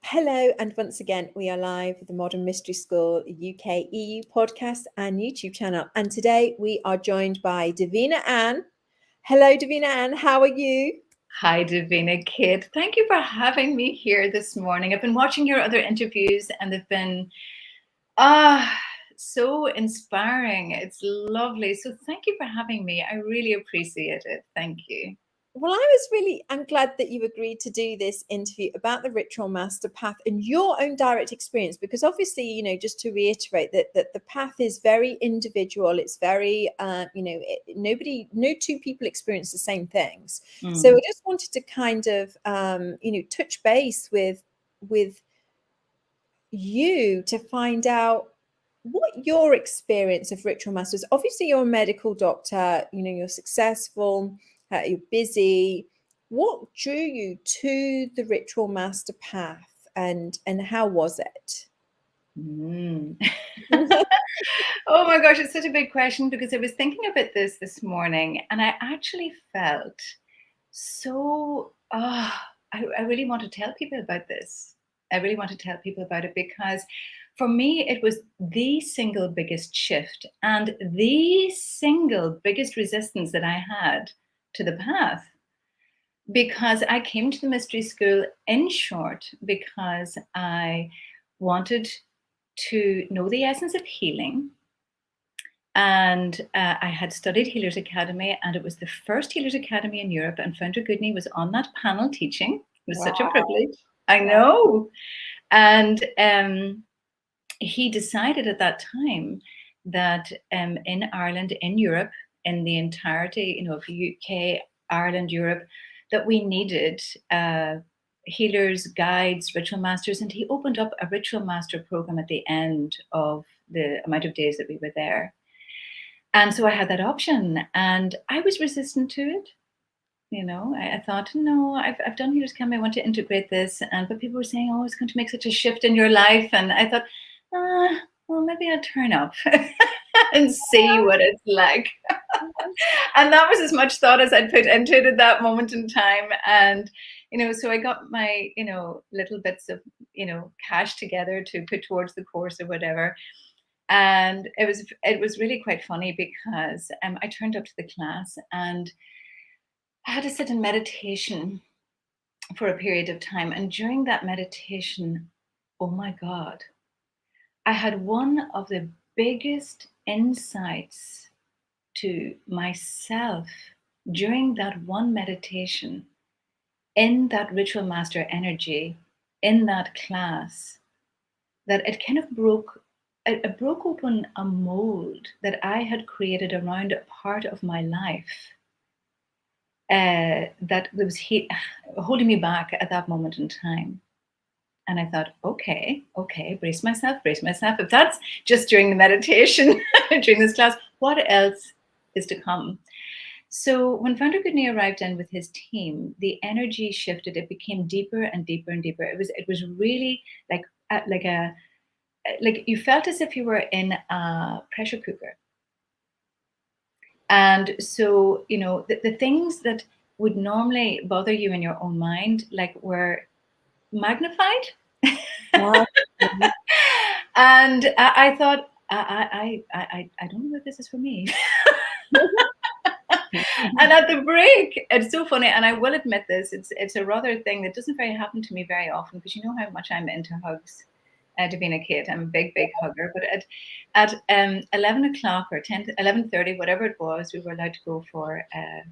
Hello, and once again, we are live with the Modern Mystery School UK EU podcast and YouTube channel. And today we are joined by Davina Ann. Hello, Davina Ann. How are you? Hi, Davina Kate. Thank you for having me here this morning. I've been watching your other interviews and they've been so inspiring. It's lovely. So thank you for having me. I really appreciate it. Thank you. Well, I'm glad that you agreed to do this interview about the Ritual Master Path and your own direct experience, because obviously, just to reiterate that the path is very individual. It's very, no two people experience the same things. So I just wanted to kind of, touch base with you to find out what your experience of ritual masters. Obviously, you're a medical doctor, you're successful, you're busy. What drew you to the ritual master path, and how was it? Oh my gosh, it's such a big question, because I was thinking about this morning and I actually felt so, I really want to tell people about this. I really want to tell people about it because for me, it was the single biggest shift and the single biggest resistance that I had to the path. Because I came to the mystery school, in short, because I wanted to know the essence of healing. And I had studied Healers Academy, and it was the first Healers Academy in Europe. And Founder Goodney was on that panel teaching. It was such a privilege. I know. And he decided at that time that in Ireland, in Europe, in the entirety, of UK, Ireland, Europe, that we needed healers, guides, ritual masters. And he opened up a ritual master program at the end of the amount of days that we were there. And so I had that option, and I was resistant to it. I thought, no, I've done Healers Academy. I want to integrate this. But people were saying, oh, it's going to make such a shift in your life. And I thought, well, maybe I'll turn up and see what it's like. And that was as much thought as I'd put into it at that moment in time. And, so I got my, little bits of, cash together to put towards the course or whatever. And it was really quite funny because I turned up to the class and I had to sit in meditation for a period of time. And during that meditation, oh my God, I had one of the biggest insights to myself during that one meditation, in that ritual master energy, in that class, that it kind of broke open a mold that I had created around a part of my life that was holding me back at that moment in time. And I thought, okay, brace myself. If that's just during the meditation, during this class, what else is to come? So when Founder Goodney arrived in with his team, the energy shifted. It became deeper and deeper and deeper. It was really like you felt as if you were in a pressure cooker. And so, the things that would normally bother you in your own mind, were magnified. And I thought, I don't know if this is for me. And at the break, it's so funny, and I will admit this, it's a rather thing that doesn't happen to me very often, because you know how much I'm into hugs. Davina Kate, I'm a big hugger. But at 11 o'clock or 11:30, whatever it was, we were allowed to go for, it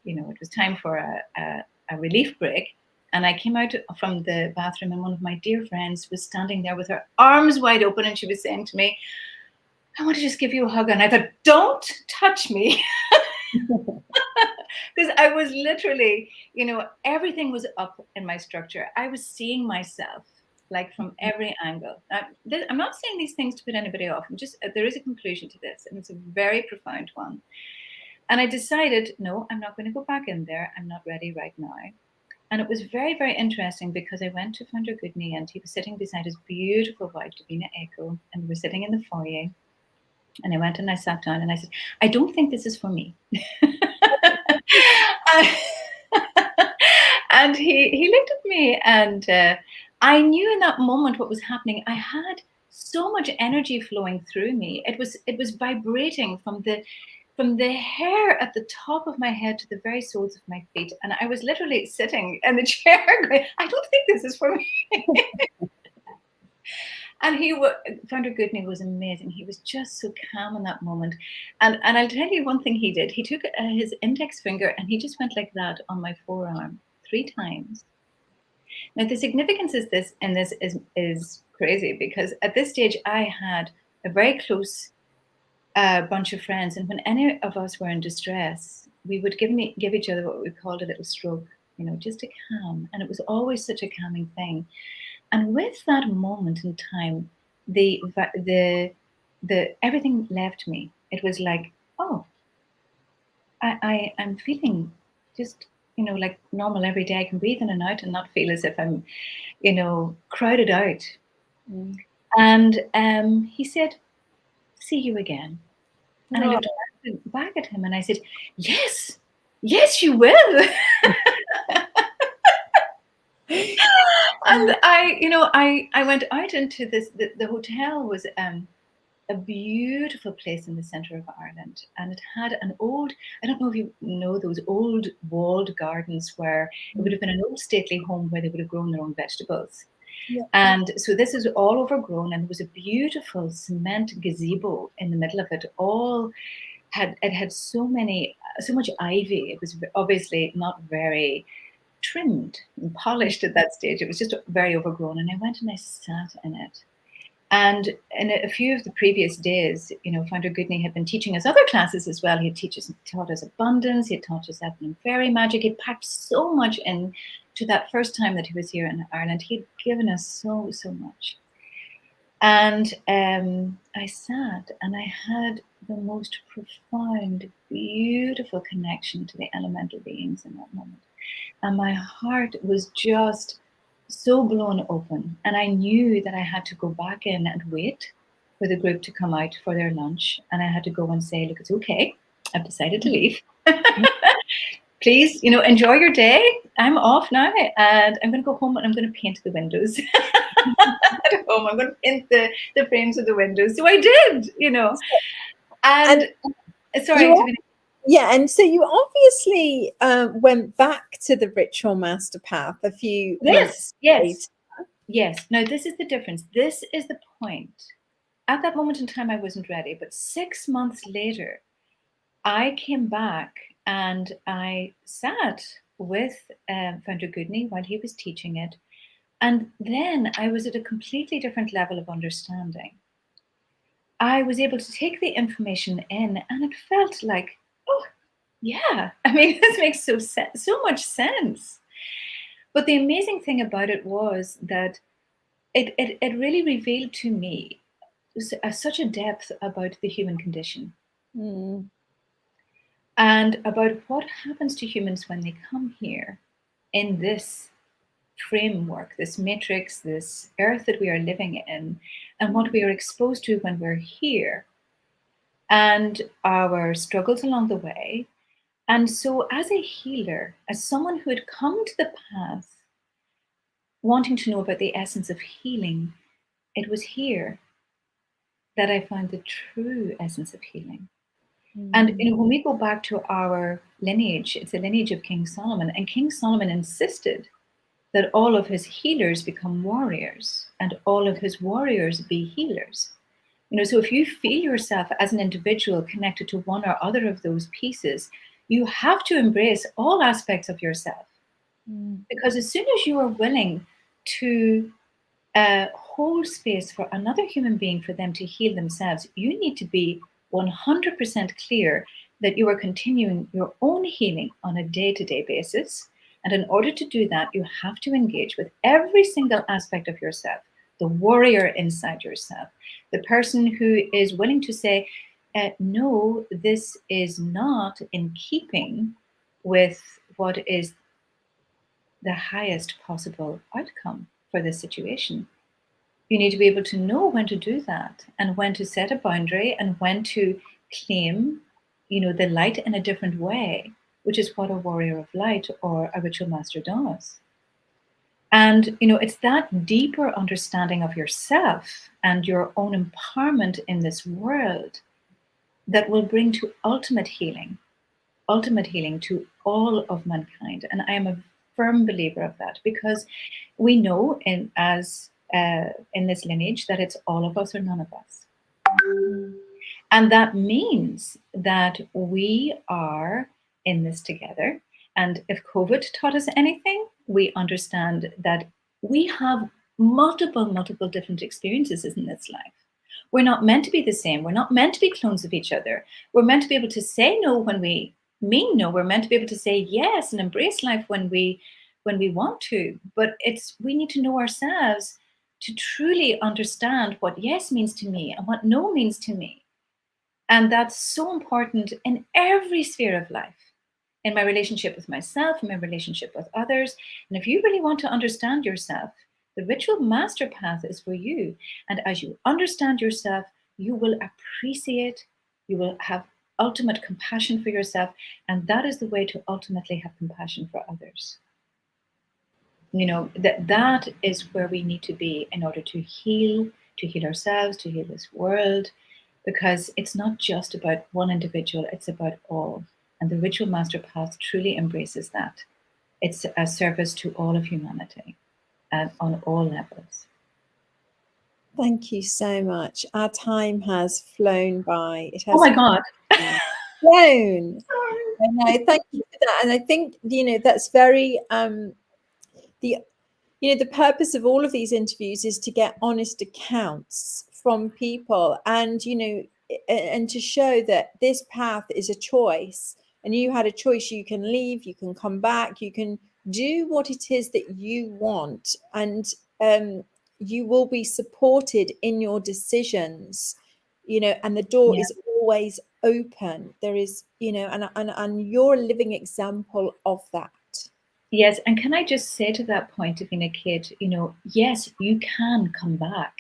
was time for a relief break. And I came out from the bathroom, and one of my dear friends was standing there with her arms wide open, and she was saying to me, I want to just give you a hug. And I thought, don't touch me. Because I was literally, everything was up in my structure. I was seeing myself from every angle. I'm not saying these things to put anybody off. There is a conclusion to this, and it's a very profound one. And I decided, no, I'm not going to go back in there. I'm not ready right now. And it was very, very interesting, because I went to Founder Goodney, and he was sitting beside his beautiful wife, Davina Echo, and we were sitting in the foyer. And I went and I sat down and I said, I don't think this is for me. And he looked at me, and I knew in that moment what was happening. I had so much energy flowing through me. It was vibrating from the hair at the top of my head to the very soles of my feet. And I was literally sitting in the chair going, I don't think this is for me. And Founder Goodney was amazing. He was just so calm in that moment. And I'll tell you one thing he did. He took his index finger and he just went like that on my forearm 3 times. Now the significance is this, and this is crazy, because at this stage I had a very close bunch of friends, and when any of us were in distress, we would give each other what we called a little stroke, just to calm. And it was always such a calming thing. And with that moment in time, the everything left me. It was like, oh, I'm feeling just, like normal every day. I can breathe in and out and not feel as if I'm, crowded out. Mm. And he said, see you again. And I Oh. looked back at him and I said, yes, you will. And I went out into this, the hotel was a beautiful place in the center of Ireland. And it had an old, I don't know if you know those old walled gardens where it would have been an old stately home where they would have grown their own vegetables. Yeah. And so this is all overgrown, and there was a beautiful cement gazebo in the middle of it. It had so much ivy. It was obviously not very trimmed and polished at that stage. It was just very overgrown. And I went and I sat in it. And in a few of the previous days, Founder Goodney had been teaching us other classes as well. He had taught us abundance. He had taught us Evelyn fairy magic. He packed so much in to that first time that he was here in Ireland. He had given us so much. And I sat and I had the most profound, beautiful connection to the elemental beings in that moment. And my heart was just so blown open. And I knew that I had to go back in and wait for the group to come out for their lunch. And I had to go and say, look, it's okay. I've decided to leave. Please, enjoy your day. I'm off now. And I'm going to go home and I'm going to paint the windows. At home, I'm going to paint the frames of the windows. So I did, And sorry. Yeah, and so you obviously went back to the ritual master path a few months later. Yes. Now, this is the difference. This is the point. At that moment in time, I wasn't ready. But 6 months later, I came back and I sat with Founder Goodney while he was teaching it. And then I was at a completely different level of understanding. I was able to take the information in, and it felt like, oh, yeah, I mean, this makes so much sense. But the amazing thing about it was that it really revealed to me such a depth about the human condition. Mm. And about what happens to humans when they come here in this framework, this matrix, this earth that we are living in, and what we are exposed to when we're here, and our struggles along the way. And so as a healer, as someone who had come to the path wanting to know about the essence of healing, it was here that I found the true essence of healing. And when we go back to our lineage, it's a lineage of King Solomon, and King Solomon insisted that all of his healers become warriors and all of his warriors be healers. So if you feel yourself as an individual connected to one or other of those pieces, you have to embrace all aspects of yourself. Because as soon as you are willing to hold space for another human being for them to heal themselves, you need to be 100% clear that you are continuing your own healing on a day-to-day basis. And in order to do that, you have to engage with every single aspect of yourself, the warrior inside yourself, the person who is willing to say, no, this is not in keeping with what is the highest possible outcome for this situation. You need to be able to know when to do that and when to set a boundary and when to claim, the light in a different way, which is what a warrior of light or a ritual master does. And, it's that deeper understanding of yourself and your own empowerment in this world that will bring to ultimate healing to all of mankind. And I am a firm believer of that, because we know in this lineage that it's all of us or none of us. And that means that we are in this together. And if COVID taught us anything, we understand that we have multiple different experiences in this life. We're not meant to be the same. We're not meant to be clones of each other. We're meant to be able to say no when we mean no. We're meant to be able to say yes and embrace life when we want to. But we need to know ourselves to truly understand what yes means to me and what no means to me. And that's so important in every sphere of life, in my relationship with myself, in my relationship with others. And if you really want to understand yourself, the Ritual Master Path is for you. And as you understand yourself, you will appreciate, you will have ultimate compassion for yourself. And that is the way to ultimately have compassion for others. That is where we need to be in order to heal ourselves, to heal this world, because it's not just about one individual, it's about all. And the Ritual Master Path truly embraces that. It's a service to all of humanity on all levels. Thank you so much. Our time has flown by. It has. Oh my God. Flown. I know. Thank you for that. And I think, that's very, the purpose of all of these interviews is to get honest accounts from people, and, and to show that this path is a choice, and you had a choice. You can leave, you can come back, you can do what it is that you want, and you will be supported in your decisions, and the door is always open. There is, and you're a living example of that. Yes, and can I just say to that point, Davina Kate, yes, you can come back.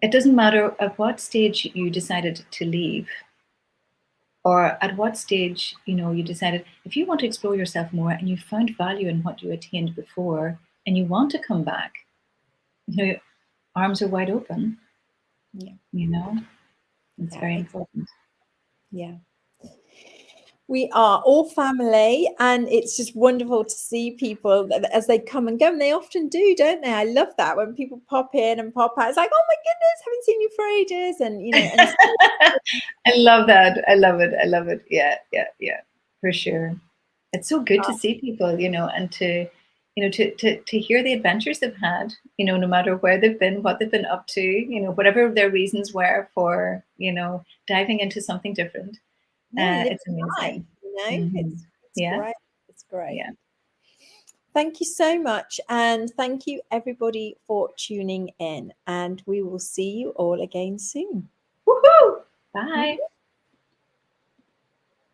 It doesn't matter at what stage you decided to leave, or at what stage, you decided, if you want to explore yourself more and you found value in what you attained before and you want to come back, arms are wide open. Yeah. It's very important. Yeah. We are all family, and it's just wonderful to see people as they come and go, and they often do, don't they? I love that when people pop in and pop out. It's like, oh my goodness, haven't seen you for ages, and I love that. I love it. Yeah, for sure. It's so good to see people, and to hear the adventures they've had, no matter where they've been, what they've been up to, whatever their reasons were for, diving into something different. It's amazing. It's great. It's great. Yeah. Thank you so much. And thank you everybody for tuning in, and we will see you all again soon. Woohoo! Bye.